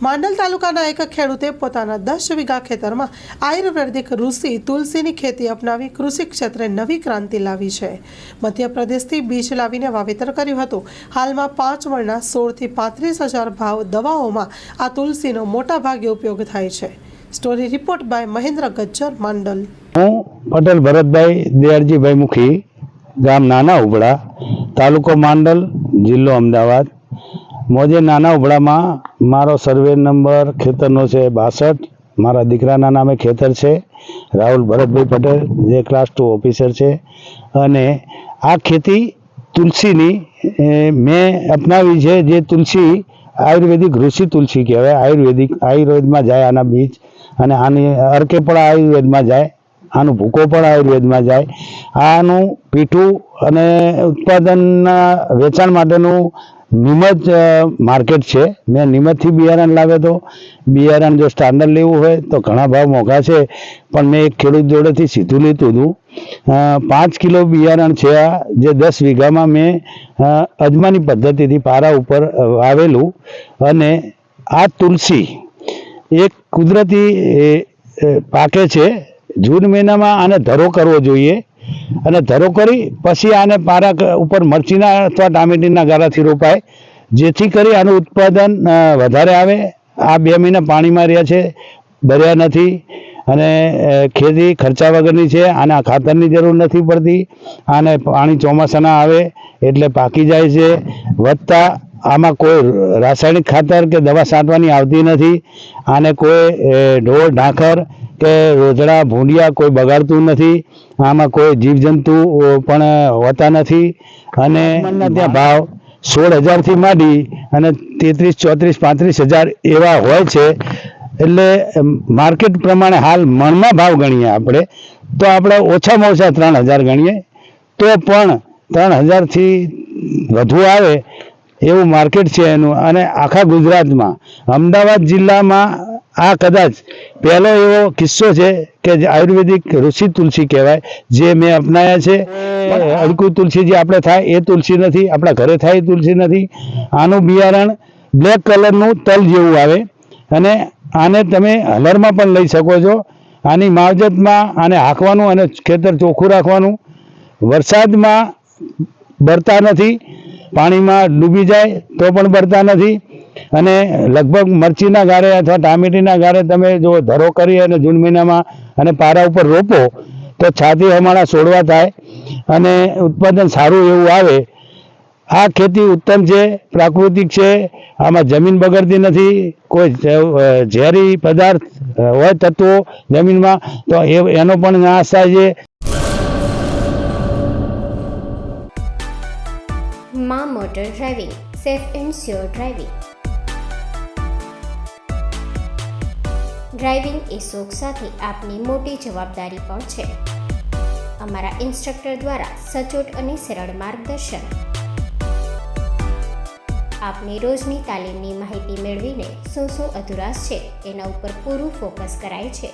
માંડલ તાલુકાના એક ખેડૂતે પોતાના 10 વીઘા ખેતરમાં આયુર્વેદિક ઋષિ તુલસીની ખેતી અપનાવી કૃષિ ક્ષેત્રે નવી ક્રાંતિ લાવી છે। મધ્યપ્રદેશથી બીજ લાવીને વાવેતર કર્યું હતું। હાલમાં 5 મણના 16 થી 35,000 ભાવ દવાઓમાં આ તુલસીનો મોટા ભાગે ઉપયોગ થાય છે। Story report by Mahendra Gajjar, Mandal. હું પટેલ ભરતભાઈ દયાળજીભાઈ મુખી, ગામ નાના ઉબડા, તાલુકો માંડલ, જિલ્લો અમદાવાદ। મોજે નાના ઉબડામાં મારો સર્વે નંબર ખેતરનો છે 62। મારા દીકરાના નામે ખેતર છે, રાહુલ ભરતભાઈ પટેલ, જે ક્લાસ 2 ઓફિસર છે। અને આ ખેતી તુલસીની મેં અપનાવી છે। જે તુલસી આયુર્વેદિક ઋષિ તુલસી કહેવાય। આયુર્વેદમાં જાય આના બીજ, અને આની અર્કે પણ આયુર્વેદમાં જાય, આનું ભૂકો પણ આયુર્વેદમાં જાય। આનું પીઠું અને ઉત્પાદનના વેચાણ માટેનું નિમજ માર્કેટ છે। મેં નિમજથી બિયારણ લાવ્યો હતો। બિયારણ જો સ્ટાન્ડર્ડ લેવું હોય તો ઘણા ભાવ મોંઘા છે, પણ મેં એક ખેડૂત જોડેથી સીધું લીધું હતું। 5 કિલો બિયારણ છે આ, જે 10 વીઘામાં મેં અજમાની પદ્ધતિથી પારા ઉપર વાવેલું। અને આ તુલસી એક કુદરતી પાકે છે। જૂન મહિનામાં આને ધરો કરવો જોઈએ, અને ધરો કરી પછી આને પારા ઉપર મરચીના અથવા ટામેટીના ગારાથી રોપાય, જેથી કરી આનું ઉત્પાદન વધારે આવે। આ 2 મહિના પાણીમાં રહ્યા છે, ભર્યા નથી, અને ખેતી ખર્ચા વગરની છે। આના ખાતરની જરૂર નથી પડતી। આને પાણી ચોમાસાના આવે એટલે પાકી જાય છે। વધતા આમાં કોઈ રાસાયણિક ખાતર કે દવા છાંટવાની આવતી નથી। આને કોઈ ઢોર ઢાંખર કે રોજડા ભૂંડિયા કોઈ બગાડતું નથી। આમાં કોઈ જીવજંતુ પણ હોતા નથી। અને ત્યાં ભાવ 16,000 થી માંડી અને 33, 34, 35,000 એવા હોય છે। એટલે માર્કેટ પ્રમાણે હાલ મણના ભાવ ગણીએ આપણે તો આપણે ઓછામાં ઓછા 3,000 ગણીએ તો પણ 3,000 થી વધુ આવે એવું માર્કેટ છે એનું। અને આખા ગુજરાતમાં અમદાવાદ જિલ્લામાં આ કદાચ પહેલો એવો કિસ્સો છે કે જે આયુર્વેદિક ઋષિ તુલસી કહેવાય, જે મેં અપનાયા છે। અડકું તુલસી જે આપણે થાય એ તુલસી નથી, આપણા ઘરે થાય એ તુલસી નથી। આનું બિયારણ બ્લેક કલરનું તલ જેવું આવે, અને આને તમે હલરમાં પણ લઈ શકો છો। આની માવજતમાં આને હાંકવાનું અને ખેતર ચોખ્ખું રાખવાનું। વરસાદમાં બળતા નથી, પાણીમાં ડૂબી જાય તો પણ બળતા નથી। અને લગભગ મરચીના ગારે અથવા ટામેટીના ગારે તમે જો ધરો કરી અને જૂન મહિનામાં અને પારા ઉપર રોપો તો છાતી હમાણા છોડવા થાય અને ઉત્પાદન સારું એવું આવે। આ ખેતી ઉત્તમ છે, પ્રાકૃતિક છે। આમાં જમીન બગડતી નથી, કોઈ ઝેરી પદાર્થ હોય તત્વો જમીનમાં તો એનો પણ નાશ થાય છે। માં motor driving, safe and sure driving. Driving એ શોખ સાથે આપની મોટી જવાબદારી પણ છે। અમારા ઇન્સ્ટ્રક્ટર દ્વારા સચોટ અને સરળ માર્ગદર્શન। આપની રોજની તાલીમની માહિતી મેળવીને શું અધુરાશ છે એના ઉપર પૂરું ફોકસ કરાય છે।